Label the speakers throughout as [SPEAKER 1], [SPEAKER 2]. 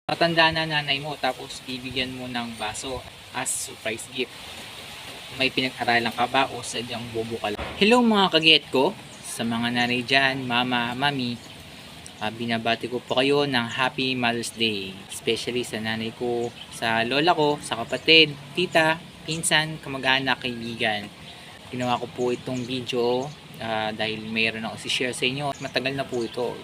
[SPEAKER 1] Matanda na nanay mo tapos bibigyan mo ng baso as surprise gift. May pinag-aralan ka ba o sadyang bobo ka lang? Hello mga kaget ko, sa mga nanay dyan, mama, mami, binabati ko po kayo ng Happy Mother's Day. Especially sa nanay ko, sa lola ko, sa kapatid, tita, pinsan, kamag-anak, kaibigan. Ginawa ko po itong video dahil mayroon ako i-share sa inyo. Matagal na po ito.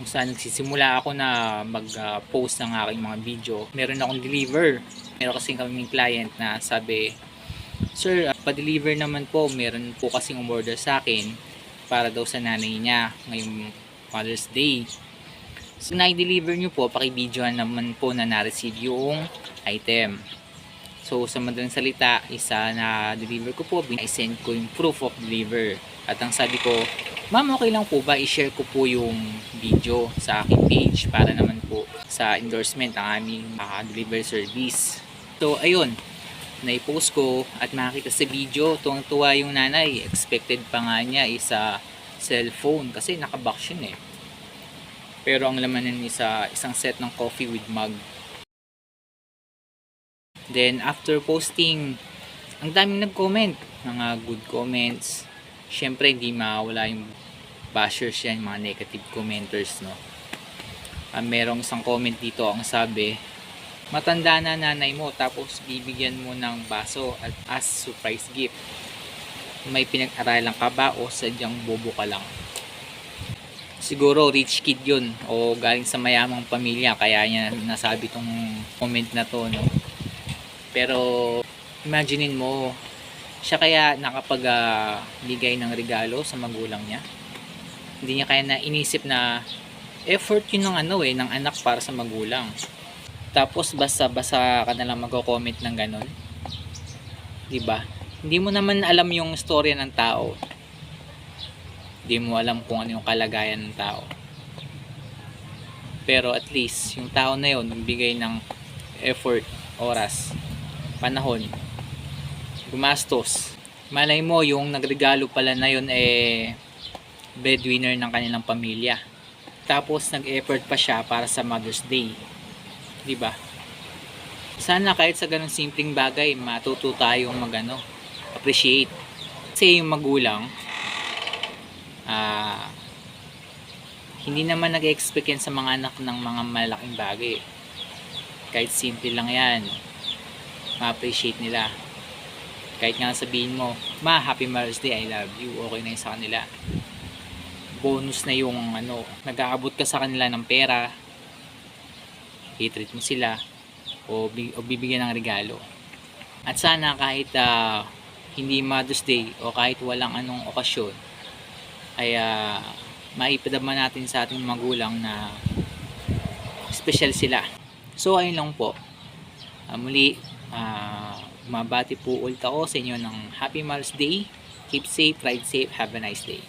[SPEAKER 1] Kung saan nagsisimula ako na mag-post ng aking mga video, meron akong deliver. Meron kasing kaming client na sabi, "Sir, pa-deliver naman po. Meron po kasing umorder sa akin para daw sa nanay niya ngayong Mother's Day. So, na-deliver nyo po, paki-videoan naman po na na-receive yung item." So, sa madaling salita, isa na deliver ko po, i-send ko yung proof of deliver. At ang sabi ko, "Ma'am, okay lang po ba i-share ko po yung video sa aking page para naman po sa endorsement ng aming delivery service." So, ayun, na-post ko at makita sa video, tuwang-tuwa yung nanay. Expected pa nga niya isa cellphone kasi naka-box yun eh. Pero ang laman nun isa isang set ng coffee with mug. Then, after posting, ang daming nag-comment, mga good comments. Syempre, hindi mawala yung bashers yan, mga negative commenters, no? Merong isang comment dito, ang sabi, "Matanda na nanay mo, tapos bibigyan mo ng baso at as surprise gift. May pinag-aralan ka ba o sadyang bobo ka lang?" Siguro rich kid yun o galing sa mayamang pamilya, kaya niya nasabi tong comment na to, no? Pero imaginein mo, siya kaya nakapag-bigay ng regalo sa magulang niya? Hindi niya kaya na inisip na effort yun ng anak para sa magulang. Tapos basta-basta ka na lang magko-comment ng ganun. 'Di ba? Hindi mo naman alam yung storya ng tao. Hindi mo alam kung ano yung kalagayan ng tao. Pero at least yung tao na yun nagbigay ng effort, oras, panahon, gumastos. Malay mo yung nagregalo pala na yun breadwinner ng kanilang pamilya. Tapos nag-effort pa siya para sa Mother's Day. 'Di ba? Sana kahit sa ganung simpleng bagay matuto tayong appreciate. Kasi yung magulang hindi naman nag-expect yan sa mga anak ng mga malaking bagay. Kahit simple lang yan, ma-appreciate nila. Kahit nga sabihin mo, "Ma, Happy Mother's Day, I love you," okay na yun sa kanila. Bonus na yung nag-aabot ka sa kanila ng pera, i-treat mo sila o bibigyan ng regalo. At sana kahit hindi Mother's Day o kahit walang anong okasyon ay maipadama natin sa ating magulang na special sila. So ayun lang po, muli mabati po ulit ako sa inyo ng Happy Mother's Day. Keep safe, ride safe, have a nice day.